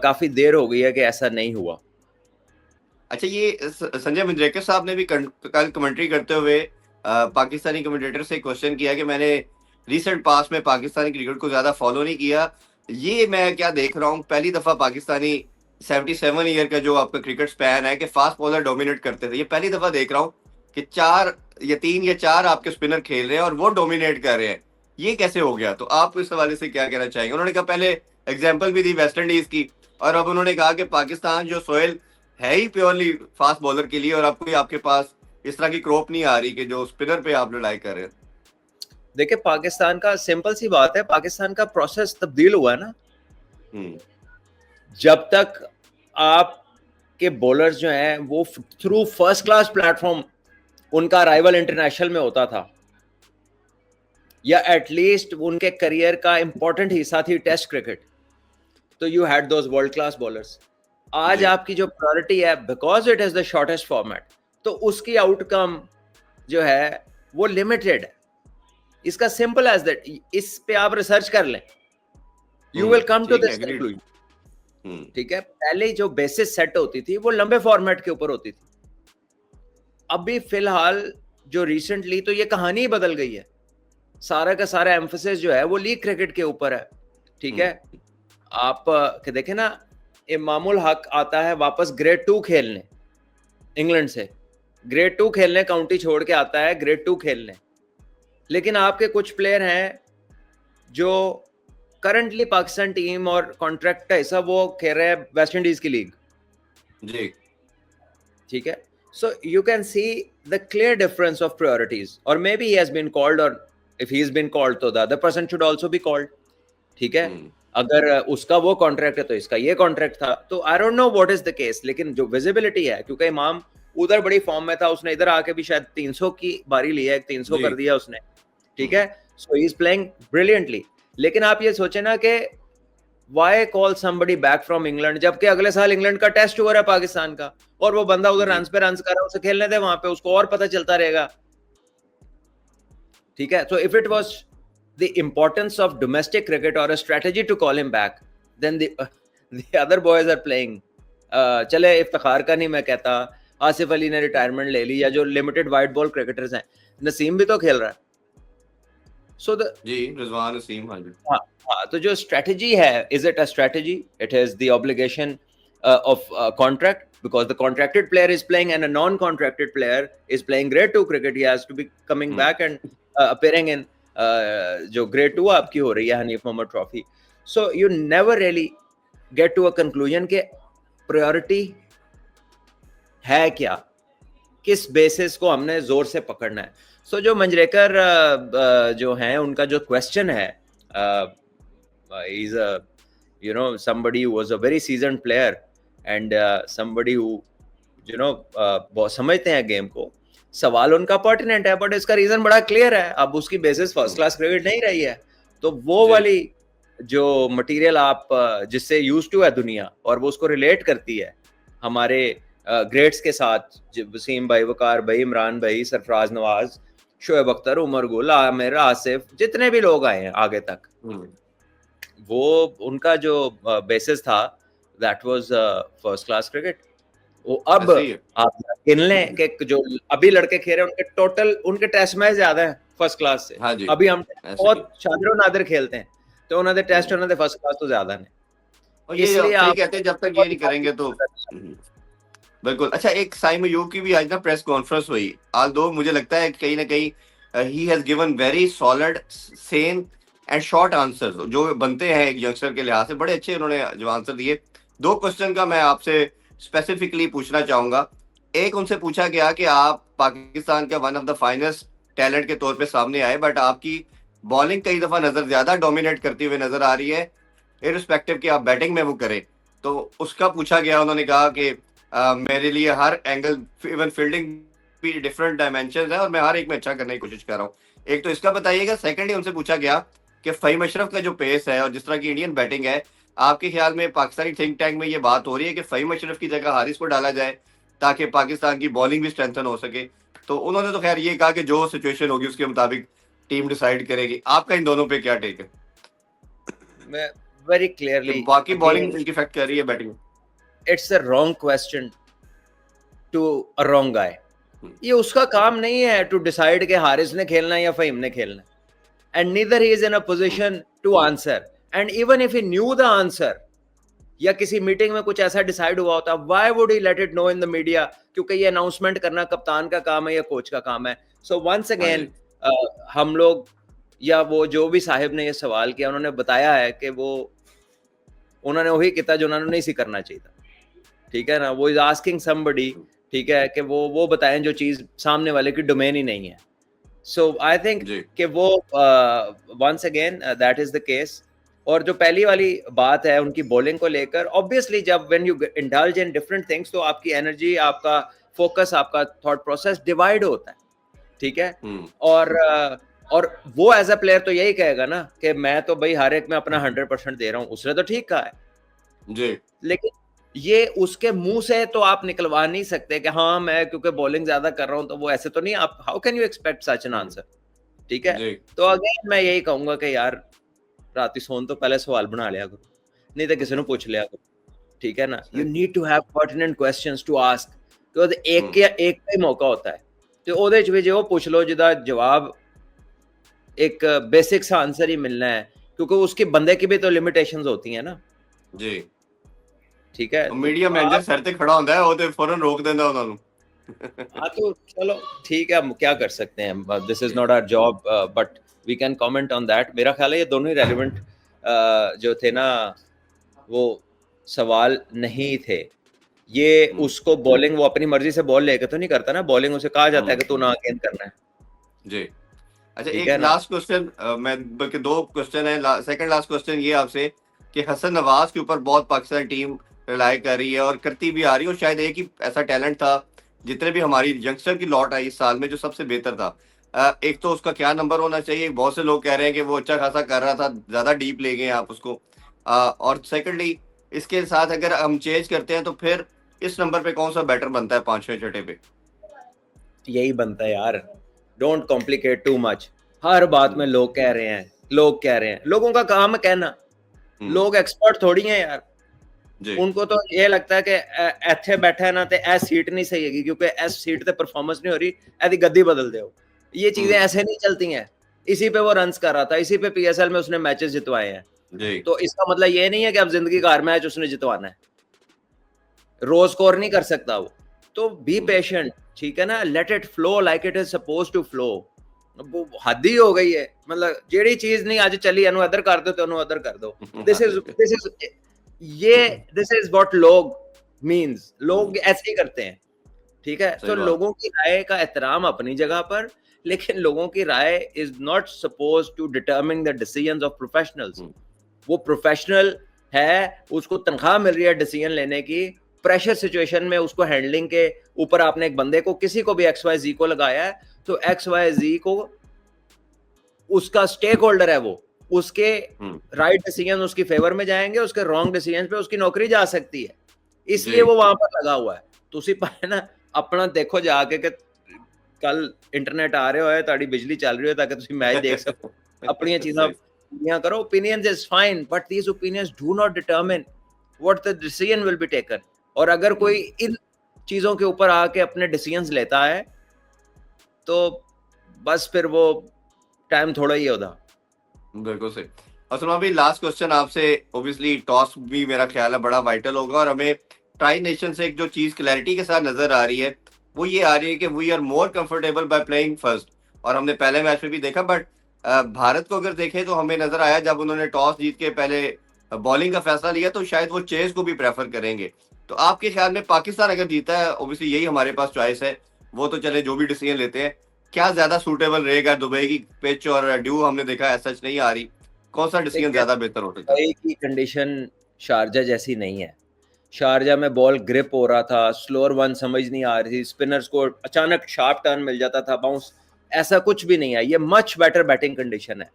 काफी देर हो गई है कि ऐसा नहीं हुआ। अच्छा, ये संजय मंजरेकर साहब ने भी कल कमेंट्री करते हुए पाकिस्तानी कमेंटेटर से क्वेश्चन किया कि मैंने रिसेंट पास में पाकिस्तानी क्रिकेट को ज्यादा फॉलो नहीं किया, ये मैं क्या देख रहा हूँ, पहली दफा पाकिस्तानी 77 ईयर का जो आपका क्रिकेट स्पैन है कि फास्ट बॉलर डोमिनेट करते थे, ये पहली दफा देख रहा हूँ कि 3 या 4 आपके स्पिनर खेल रहे हैं और वो डोमिनेट कर रहे हैं। ये कैसे हो गया? तो आप इस हवाले से क्या कहना चाहेंगे? उन्होंने कहा, पहले एग्जाम्पल भी दी वेस्ट इंडीज की, और अब उन्होंने कहा कि पाकिस्तान जो सोहेल है ही प्योरली फास्ट बॉलर के लिए, और अब कोई आपके पास इस तरह की क्रॉप नहीं आ रही कि जो स्पिनर पे आप लड़ाई कर रहे हैं। देखिए, पाकिस्तान का सिंपल सी बात है, पाकिस्तान का प्रोसेस तब्दील हुआ है ना। जब तक आपके बॉलर्स जो हैं वो थ्रू फर्स्ट क्लास प्लेटफॉर्म उनका राइवल इंटरनेशनल में होता था, या एटलीस्ट उनके करियर का इंपॉर्टेंट हिस्सा थी टेस्ट क्रिकेट, तो you had those world class bowlers. आज आपकी जो प्रायोरिटी है, because it is the shortest format, तो उसकी आउटकम जो है वो लिमिटेड है। इसका सिंपल एज दैट, इस पे आप रिसर्च कर लें, यू विल कम टू ठीक है, दिस agreed. कंक्लूजन। ठीक है, पहले जो बेसिस सेट होती थी वो लंबे फॉर्मेट के ऊपर होती थी, अभी फिलहाल जो रिसेंटली तो ये कहानी ही बदल गई है, सारा का सारा एम्फोसिस जो है वो लीग क्रिकेट के ऊपर है। ठीक है, आप देखें ना, इमामुल हक आता है वापस ग्रेड 2 खेलने, इंग्लैंड से ग्रेड 2 खेलने, काउंटी छोड़ के आता है ग्रेड 2 खेलने, लेकिन आपके कुछ प्लेयर हैं जो करंटली पाकिस्तान टीम और कॉन्ट्रैक्ट का हिस्सा वो खेल रहे हैं वेस्ट इंडीज की लीग। जी, ठीक है, so you can see the clear difference of priorities, और maybe he has been called, और if he has been called तो the other person should also be called. ठीक है, अगर उसका वो कॉन्ट्रैक्ट है तो इसका ये कॉन्ट्रैक्ट था, तो I don't know what is the case, लेकिन जो विजिबिलिटी है, क्योंकि इमाम उधर बड़ी फॉर्म में था, उसने इधर आके भी शायद 300 की बारी ली है, 300 कर दिया उसने। ठीक है, सो ही इज प्लेइंग ब्रिलियंटली, लेकिन आप ये सोचे ना कि why call somebody back from England, जबकि अगले साल इंग्लैंड का टेस्ट हो रहा है पाकिस्तान का, और वो बंदा उधर रन पे रन कर रहा है, उसे खेलने दे वहां पे, उसको और पता चलता रहेगा। ठीक है, so if it was the importance of domestic cricket or a strategy to call him back, then the other boys are playing. चले इफ्तिखार का नहीं मैं कहता, आसिफ अली ने रिटायरमेंट ले ली, या जो लिमिटेड वाइट बॉल क्रिकेटर्स हैं, नसीम भी तो खेल रहा है। सो द जी, रिजवान नसीम, हाँ जी। हाँ, तो जो स्ट्रेटजी है, is it a strategy? It is the obligation of contract, because the contracted player is playing and a non-contracted player is playing grade 2 cricket. He has to be coming back and appearing in जो grade 2 आपकी हो रही है Hanif Mohammad trophy. So you never really get to a conclusion के priority है क्या, किस बेसिस को हमने जोर से पकड़ना है। So जो मंजरेकर जो हैं, उनका जो क्वेश्चन है, is a somebody who was a very seasoned player and somebody who बहुत समझते हैं गेम को, सवाल उनका पर्टिनेंट है, बट इसका रीजन बड़ा क्लियर है, अब उसकी बेसिस फर्स्ट क्लास क्रिकेट नहीं रही है, तो वो वाली जो मटेरियल आप जिससे यूज टू है दुनिया, और वो उसको रिलेट करती है हमारे ग्रेड्स के साथ, वसीम भाई, वकार भाई, इमरान भाई, सरफराज नवाज, शोएब अख्तर, उमर गुल, आमिर, आसिफ, जितने भी लोग आए हैं आगे तक, वो उनका जो बेसिस था that was first class cricket. वो अब आप गिन लें कि जो अभी लड़के खेल रहे हैं, उनके टोटल उनके टेस्ट मैच ज्यादा है फर्स्ट क्लास से। हाँ जी, अभी हम बहुत शादिर नादिर खेलते हैं, तो उन्होंने टेस्ट, उन्होंने फर्स्ट क्लास तो ज्यादा नहीं, और इसलिए आप कहते हैं जब तक ये नहीं करेंगे तो बिल्कुल। अच्छा, एक साइम अयूब की भी आज ना प्रेस कॉन्फ्रेंस हुई, दो मुझे लगता है कहीं ना कहीं he has given very solid, Sen and short answers जो बनते हैं एक यंगस्टर के लिहाज से, बड़े अच्छे उन्होंने जो आंसर दिए। दो क्वेश्चन का मैं आपसे स्पेसिफिकली पूछना चाहूंगा। एक, उनसे पूछा गया कि आप पाकिस्तान के one of the finest talent के तौर पे सामने आए, बट आपकी बॉलिंग कई दफा नजर ज्यादा डोमिनेट करती हुई नजर आ रही है, इररिस्पेक्टिव कि आप बैटिंग में वो करें। तो उसका पूछा गया, उन्होंने कहा कि मेरे लिए हर एंगल, इवन फील्डिंग भी डिफरेंट डायमेंशन है, और मैं हर एक में अच्छा करने की कोशिश कर रहा हूँ। एक तो इसका बताइएगा। सेकेंडली उनसे पूछा गया कि फ़हीम अशरफ का जो पेस है और जिस तरह की इंडियन बैटिंग है, आपके ख्याल में पाकिस्तानी थिंक टैंक में ये बात हो रही है कि फ़हीम अशरफ की जगह हारिस को डाला जाए ताकि पाकिस्तान की बॉलिंग भी स्ट्रेंथन हो सके? तो उन्होंने तो खैर ये कहा कि जो सिचुएशन होगी उसके मुताबिक टीम डिसाइड करेगी। आपका इन दोनों पे क्या टेक है? मैं वेरी क्लियरली, बाकी बॉलिंग इफेक्ट कर रही है batting? It's a wrong question to a wrong guy. ये उसका काम नहीं है टू डिसाइड कि हारिस ने खेलना है या फ़हीम ने खेलना है, and neither he is in a position to answer, and even if he knew the answer या किसी मीटिंग में कुछ ऐसा डिसाइड हुआ होता, why would he let it know in the media? क्योंकि ये अनाउंसमेंट करना कप्तान का काम है या कोच का काम है। So once again हम लोग, या वो जो भी साहिब ने ये सवाल किया, उन्होंने बताया है कि वो उन्होंने वही किया जो उन्होंने नहीं सी करना चाहिए था। ठीक है ना, वो इज आस्किंग समबडी, ठीक है, कि वो बताएं जो चीज सामने वाले की डोमेन ही नहीं है। So I think कि वो once again that is the case। और जो पहली वाली बात है उनकी बॉलिंग को लेकर, obviously जब when you indulge in different things तो आपकी एनर्जी, आपका फोकस, आपका थॉट प्रोसेस डिवाइड होता है। ठीक है, और वो एज अ प्लेयर तो यही कहेगा ना कि मैं तो भाई हर एक में अपना 100% दे रहा हूँ, उसने तो ठीक कहा है जी, लेकिन ये उसके मुंह से तो आप निकलवा नहीं सकते कि हाँ मैं क्योंकि बॉलिंग ज्यादा कर रहा हूं तो वो ऐसे तो नहीं। आप how can you expect such an answer? ठीक है। जी तो अगेन मैं यही कहूंगा कि यार राती सोन तो पहले सवाल बना लिया करो, नहीं तो किसी ने पूछ लिया करो, ठीक है ना। You need to have pertinent questions to ask, क्योंकि एक का ही मौका होता है, तो ਉਹਦੇ ਚ ਵੀ ਜੇ ਉਹ ਪੁੱਛ ਲੋ ਜਿਹਦਾ ਜਵਾਬ एक बेसिक सा आंसर ही मिलना है, क्योंकि उसके बंदे की भी तो लिमिटेशंस होती हैं ना जी। ठीक है। तो मीडिया मैनेजर आप सर ते खड़ा ਹੁੰਦਾ ਹੈ ਉਹ ਤੇ ਫੌਰਨ ਰੋਕ ਦਿੰਦਾ ਉਹਨਾਂ ਨੂੰ। हाँ तो चलो ठीक है, हम क्या कर सकते हैं, this is not our job but we can comment on that. मेरा ख्याल है ये दोनों ही रेलिवेंट जो थे ना वो सवाल नहीं थे। ये उसको बॉलिंग वो अपनी मर्जी से बॉल लेके तो नहीं करता ना, बॉलिंग उसे कहा जाता है कि तू ना गेंद करना है जी। अच्छा ठीक एक है ना। लास्ट क्वेश्चन, मैं बल्कि दो क्वेश्चन है, सेकंड लास्ट क्वेश्चन ये आपसे कि हसन नवाज के ऊपर बहुत पाकिस्तान टीम रिलाई कर रही है और करती भी आ रही है, और शायद एक ही ऐसा टैलेंट था जितने भी हमारी यंगस्टर की लॉट आई इस साल में जो सबसे बेहतर था। एक तो उसका क्या नंबर होना चाहिए, बहुत से लोग कह रहे हैं कि वो अच्छा खासा कर रहा था, ज्यादा डीप ले गए आप उसको। और सेकंडली इसके साथ अगर हम चेंज करते हैं तो फिर इस नंबर पे कौन सा बैटर बनता है 5वें छठे पे? यही बनता है यार, डोंट कॉम्प्लिकेट टू मच। हर बात में लोग कह रहे हैं, लोग कह रहे हैं, लोगों का काम है कहना, लोग एक्सपर्ट थोड़ी हैं यार। उनको तो ये लगता है कि ਇੱਥੇ बैठा है ना तो ऐ सीट नहीं सही है क्योंकि ऐस सीट पे परफॉर्मेंस नहीं हो रही, ऐसी गद्दी बदल दो। ये चीजें ऐसे नहीं चलती हैं। इसी पे वो रन्स कर रहा था, इसी पे पीएसएल में उसने मैचेस जितवाए हैं, तो इसका मतलब ये नहीं है कि अब जिंदगी का हर मैच उसने जितवाना है, रोज स्कोर नहीं कर सकता वो। तो बी पेशेंट, ठीक है ना, let it flow like it is suppose to flow. वो हद ही हो गई है, मतलब जेड़ी चीज नहीं आज चली एनु अदर कर दो तो एनु अदर कर दो। दिस इज ये दिस इज व्हाट लोग मींस, लोग ऐसे ही करते हैं ठीक है। तो लोगों की राय का एहतराम अपनी जगह पर, लेकिन लोगों की राय is not suppose to determine the decisions of professionals. वो प्रोफेशनल है, उसको तनख्वाह मिल रही है डिसीजन लेने की, प्रेशर सिचुएशन में उसको हैंडलिंग के ऊपर आपने एक बंदे को किसी को भी XYZ को लगाया है, तो XYZ को उसका स्टेक होल्डर है, वो उसके राइट डिसीजन उसकी फेवर में जाएंगे, उसके रॉन्ग डिसीजन पे उसकी नौकरी जा सकती है, इसलिए वो वहां पर लगा हुआ है। तो उसी पर ना अपना देखो जाके कि कल इंटरनेट आ रहे हो ताड़ी बिजली चल रही हो ताकि तुम मैच देख सको, अपनी चीजें करो। Opinions is fine but these opinions do not determine what the decision will be taken. और अगर कोई इन चीजों के ऊपर आके अपने डिसीजंस लेता है तो बस फिर वो टाइम थोड़ा ही होता। बिल्कुल सही। और सुना भी लास्ट क्वेश्चन आपसे, ओब्वियसली टॉस भी मेरा ख्याल है बड़ा वाइटल होगा, और हमें ट्राई नेशन से एक जो चीज क्लैरिटी के साथ नजर आ रही है वो ये आ रही है कि we are more comfortable by playing first. और हमने पहले मैच में भी देखा, बट भारत को अगर देखें तो हमें नजर आया जब उन्होंने टॉस जीत के पहले बॉलिंग का फैसला लिया तो शायद वो चेस को भी प्रेफर करेंगे। तो आपके ख्याल में पाकिस्तान अगर जीता है, ओब्वियसली यही हमारे पास चॉइस है, वो तो चले जो भी डिसीजन लेते हैं, क्या ज्यादा सूटेबल रहेगा? दुबई की पिच और ड्यू हमने देखा है सच नहीं आ रही, कौन सा डिसीजन ज्यादा बेहतर हो सकता है? दुबई की कंडीशन शारजा जैसी नहीं है। शारजा में बॉल ग्रिप हो रहा था, स्लोअर वन समझ नहीं आ रही थी, स्पिनर्स को अचानक शार्प टर्न मिल जाता था, बाउंस, ऐसा कुछ भी नहीं है। ये मच बेटर बैटिंग कंडीशन है।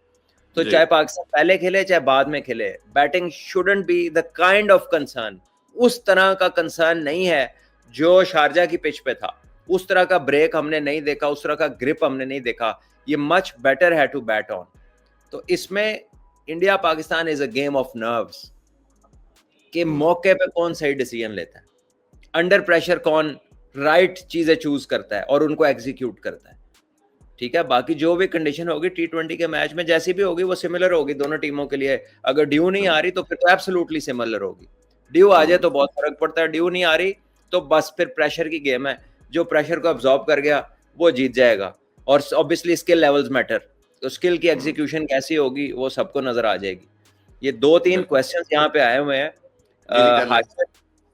तो चाहे पाकिस्तान पहले खेले चाहे बाद में खेले, batting shouldn't be the kind of concern. उस तरह का कंसर्न नहीं है जो शारजा की पिच पे था, उस तरह का ब्रेक हमने नहीं देखा, उस तरह का ग्रिप हमने नहीं देखा। ये मच बेटर है टू बैट ऑन। तो इसमें India Pakistan is a game of nerves कि मौके पे कौन सही डिसीजन लेता है, अंडर प्रेशर कौन राइट चीजें चूज करता है और उनको एग्जीक्यूट करता है, ठीक है। बाकी जो भी कंडीशन होगी T20 के मैच में जैसी भी होगी वो सिमिलर होगी दोनों टीमों के लिए। अगर ड्यू नहीं आ रही तो फिर तो एब्सोल्युटली सिमिलर होगी, ड्यू आ जाए तो बहुत फर्क पड़ता है, ड्यू नहीं आ रही तो बस फिर प्रेशर की गेम है, जो प्रेशर को अब्सॉर्ब कर गया वो जीत जाएगा। और ऑब्वियसली स्किल लेवल्स मैटर, तो स्किल की एग्जीक्यूशन कैसी होगी वो सबको नजर आ जाएगी। ये 2-3 क्वेश्चंस यहाँ पे आए हुए हैं।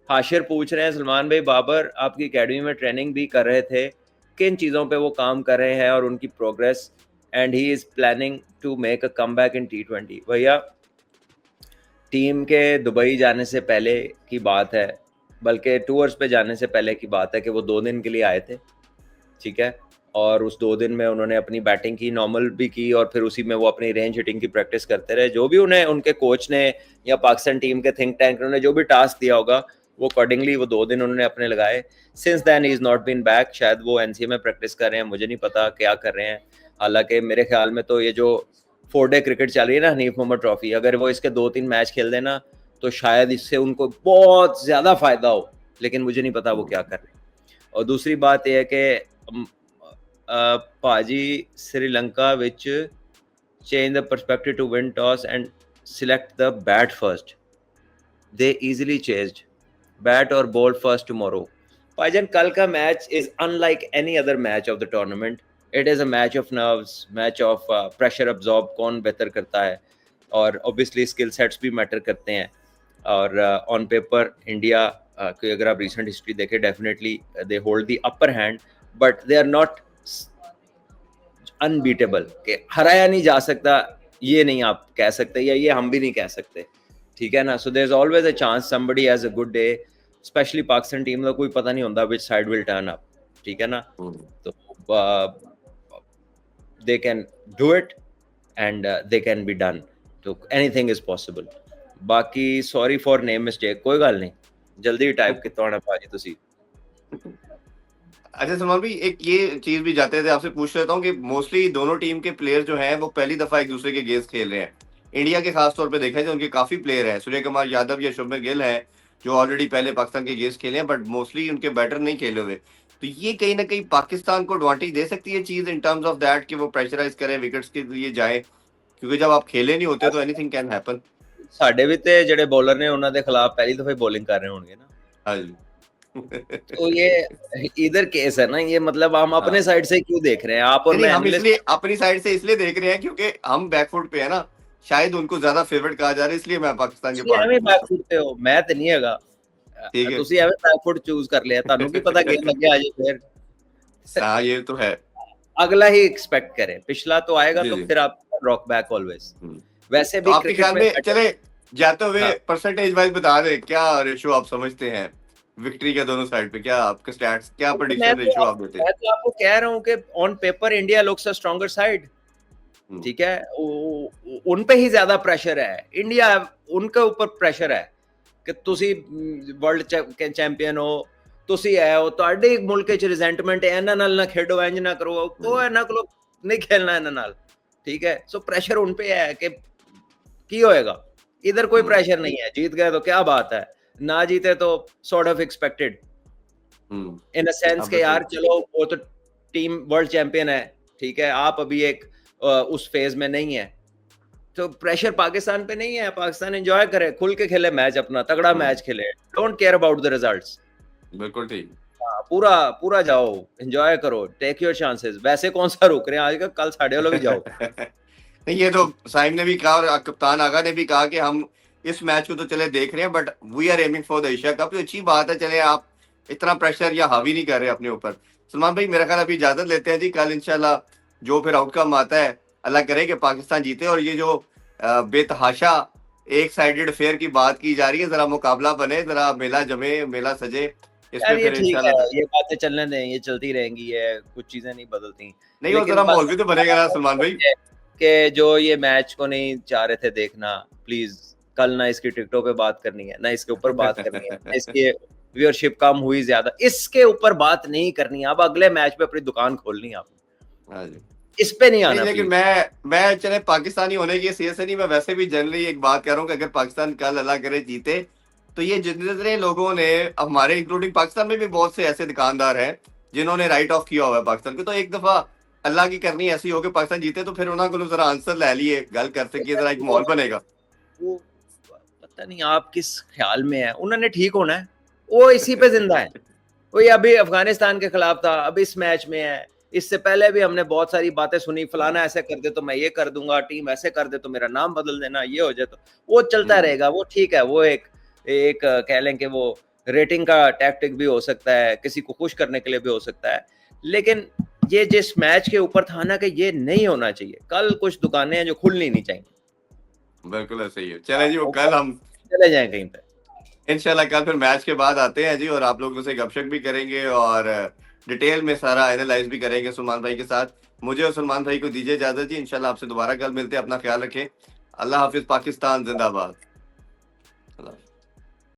हाशिर पूछ रहे हैं, सलमान भाई बाबर आपकी एकेडमी में ट्रेनिंग भी कर रहे थे, किन चीज़ों पे वो काम कर रहे हैं और उनकी progress, and he is planning to make a comeback in T20। भैया टीम के दुबई जाने से पहले की बात है, बल्कि टूर्स पे जाने से पहले की बात है कि वो 2 दिन के लिए आए थे, ठीक है। और उस 2 दिन में उन्होंने अपनी बैटिंग की, नॉर्मल भी की, और फिर उसी में वो अपनी रेंज हिटिंग की प्रैक्टिस करते रहे। जो भी उन्हें उनके कोच ने या पाकिस्तान टीम के थिंक टैंक ने जो भी टास्क दिया होगा वो अकॉर्डिंगली वो 2 दिन उन्होंने अपने लगाए। Since then he is not been back, शायद वो NCA में प्रैक्टिस कर रहे हैं, मुझे नहीं पता क्या कर रहे हैं। हालांकि मेरे ख्याल में तो ये जो 4 डे क्रिकेट चल रही है ना, हनीफ मोहम्मद ट्रॉफी, अगर वो इसके 2-3 मैच खेल देना तो शायद इससे उनको बहुत ज़्यादा फायदा हो, लेकिन मुझे नहीं पता वो क्या कर रहे हैं। और दूसरी बात यह है कि भाजी श्रीलंका विच change the perspective to win toss and select the bat first. They easily changed bat or ball first tomorrow. भाईजान कल का match is unlike any other match of the tournament. It is a match of nerves, match of pressure absorb, कौन बेहतर करता है, और obviously skill sets भी मैटर करते हैं। और on paper इंडिया की अगर आप recent history देखें, definitely they hold the upper hand, but they are not unbeatable, कि हराया नहीं जा सकता, ये नहीं आप कह सकते, या ये हम भी नहीं कह सकते, ठीक है ना। So there is always a chance somebody has a good day, specially Pakistan team का कोई पता नहीं होता which side will turn up, ठीक है ना। तो they can do it and they can be done, तो एनीथिंग इज पॉसिबल। बाकी सॉरी फॉर नेम मिस्टेक, कोई गल नहीं, जल्दी टाइप किता होना भाजी तुसी। अच्छा सलमान भाई, एक ये चीज भी जाते थे आपसे पूछ लेता हूँ कि मोस्टली दोनों टीम के प्लेयर जो हैं वो पहली दफा एक दूसरे के अगेंस्ट खेल रहे हैं। इंडिया के खास तौर पे देखा जाए उनके काफी प्लेयर हैं, सूर्य कुमार यादव या शुभमन गिल है जो ऑलरेडी पहले पाकिस्तान के अगेंस्ट खेले हैं, बट मोस्टली उनके बैटर नहीं खेले हुए। तो ये कहीं ना कहीं पाकिस्तान को एडवांटेज दे सकती है चीज इन टर्म्स ऑफ दैट कि वो प्रेशराइज करें, विकेट्स के लिए जाए, क्योंकि जब आप खेले नहीं होते तो एनीथिंग कैन हैपन। ਸਾਡੇ ਵੀ ਤੇ ਜਿਹੜੇ ਬੋਲਰ ਨੇ ਉਹਨਾਂ ਦੇ ਖਿਲਾਫ ਪਹਿਲੀ ਦਫਾ ਬੋਲਿੰਗ कर रहे होंगे ना। हाँ जी। तो ये इधर केस है ना, ये मतलब हम अपने साइड से क्यों देख रहे हैं आप और नहीं, मैं हम analyst- इसलिए अपनी साइड से इसलिए देख रहे हैं क्योंकि हम बैकफुट पे है ना, शायद उनको ज्यादा फेवरेट कहा जा रहा है, इसलिए मैं पाकिस्तान के ਤੁਸੀਂ ਐਵੇਂ बैकफुट पे हो, मैं ਤੇ ਨਹੀਂ ਹੈਗਾ, ठीक है। ਤੁਸੀਂ ਐਵੇਂ बैकफुट चूज कर लिया, ਤੁਹਾਨੂੰ ਕੀ पता गेम लगे आ जाए, फिर हाँ ये तो है। अगला ही एक्सपेक्ट करें, पिछला तो आएगा जी, तो जी। फिर आप रॉक बैक ऑलवेज। वैसे तो भी आपके ख्याल में चले जाते हुए हाँ। परसेंटेज वाइज बता दें क्या रेशियो आप समझते हैं विक्ट्री के दोनों साइड पे, क्या आपके स्टैट्स, क्या प्रेडिक्शन रेशियो आप देते हैं? मैं तो आपको कह रहा हूँ कि on paper India looks a stronger side, ठीक है, उन पे ही ज्यादा प्रेशर है, इंडिया उनके ऊपर प्रेशर है कि तुसी वर्ल्ड चैंपियन हो, तुसी आए हो, ਤੁਹਾਡੇ ਮੁਲਕ ਚ ਰਿਜ਼ੈਂਟਮੈਂਟ ਹੈ, ਇਹਨਾਂ ਨਾਲ ਨਾ ਖੇਡੋ, ਇੰਜ ਨਾ ਕਰੋ, ਉਹ ਇਹਨਾਂ ਕੋਲ नहीं खेलना ਇਹਨਾਂ ਨਾਲ, ठीक है। सो प्रेशर उन पे है कि की होएगा, इधर कोई प्रेशर नहीं है, जीत गए तो क्या बात है, ना जीते तो sort of expected in a sense के यार चलो वो तो टीम वर्ल्ड चैंपियन है, ठीक है, आप अभी एक उस फेज में नहीं है, तो प्रेशर पाकिस्तान पे नहीं है, पाकिस्तान एंजॉय करे, खुल के खेले मैच, अपना तगड़ा मैच खेले, don't care about the results. बिल्कुल ठीक, पूरा पूरा जाओ, एंजॉय करो, टेक योर चांसेस, वैसे कौन सा रुक रहे हैं आज का, कल साढ़े वालों भी जाओ। नहीं ये तो साइम ने भी कहा और कप्तान आगा ने भी कहा कि हम इस मैच को तो चले देख रहे हैं but we are aiming for the Asia cup, तो अच्छी बात है, चले आप इतना प्रेशर या हावी नहीं कर रहे अपने ऊपर। सलमान भाई मेरा ख्याल अभी इजाजत लेते हैं जी, कल इंशाल्लाह जो फिर आउटकम आता है अल्लाह करे कि पाकिस्तान जीते, और ये जो बेतहाशा एक साइडेड फेयर की बात की जा रही है, जरा मुकाबला बने, जरा मेला जमे, मेला सजे, इस पे फिर इंशाल्लाह ये बातें चलने दें, ये चलती रहेंगी, है कुछ चीजें नहीं बदलती, नहीं, और जरा माहौल भी तो बनेगा ना सलमान भाई, कि जो ये मैच को नहीं चाह रहे थे देखना, प्लीज कल ना इसकी टिकटों पे बात करनी है, ना इसके ऊपर बात करनी है, ना इसकी व्यूअरशिप कम हुई ज्यादा, इसके ऊपर बात नहीं करनी है, अब अगले मैच पे अपनी दुकान खोलनी है आप, इस पे नहीं आना। लेकिन मैं चले पाकिस्तानी होने की सीएस से नहीं, मैं वैसे भी जनरली एक बात कह रहा हूँ कि अगर पाकिस्तान कल अल्लाह करे जीते तो ये जितने लोगों ने, हमारे इंक्लूडिंग पाकिस्तान में भी बहुत से ऐसे दुकानदार हैं जिन्होंने राइट ऑफ किया हुआ है पाकिस्तान को, तो एक दफा अल्लाह की करनी ऐसी हो कि पाकिस्तान जीते तो फिर उन्होंने जरा आंसर ले लिए, गल कर सकिए, जरा एक माहौल बनेगा। वो पता नहीं आप किस ख्याल में है, उन्होंने ठीक होना है, वो इसी पे जिंदा है, वही अभी अफगानिस्तान के खिलाफ था, अब इस मैच में है, इससे पहले भी हमने बहुत सारी बातें सुनी, फलाना ऐसे कर दे तो मैं ये कर दूंगा, टीम ऐसे कर दे तो मेरा नाम बदल देना, ये हो जाए, तो वो चलता रहेगा, वो ठीक है, वो एक कह लें कि वो रेटिंग का टैक्टिक भी हो सकता है, किसी को खुश करने के लिए भी हो सकता है, लेकिन ये जिस मैच के ऊपर था ना कि ये नहीं होना चाहिए, कल कुछ दुकानें हैं जो खुलनी नहीं चाहिए, बिल्कुल ऐसे ही है। चले जी, वो कल हम चले जाएं कहीं पे इंशाल्लाह, कल फिर मैच के बाद आते हैं जी, और आप लोगों से गपशप भी करेंगे और डिटेल में सारा एनालाइज भी करेंगे सलमान भाई के साथ। मुझे और सलमान भाई को दीजिए इजाजत जी, इंशाल्लाह आपसे दोबारा कल मिलते हैं, अपना ख्याल रखें, अल्लाह हाफिज, पाकिस्तान जिंदाबाद।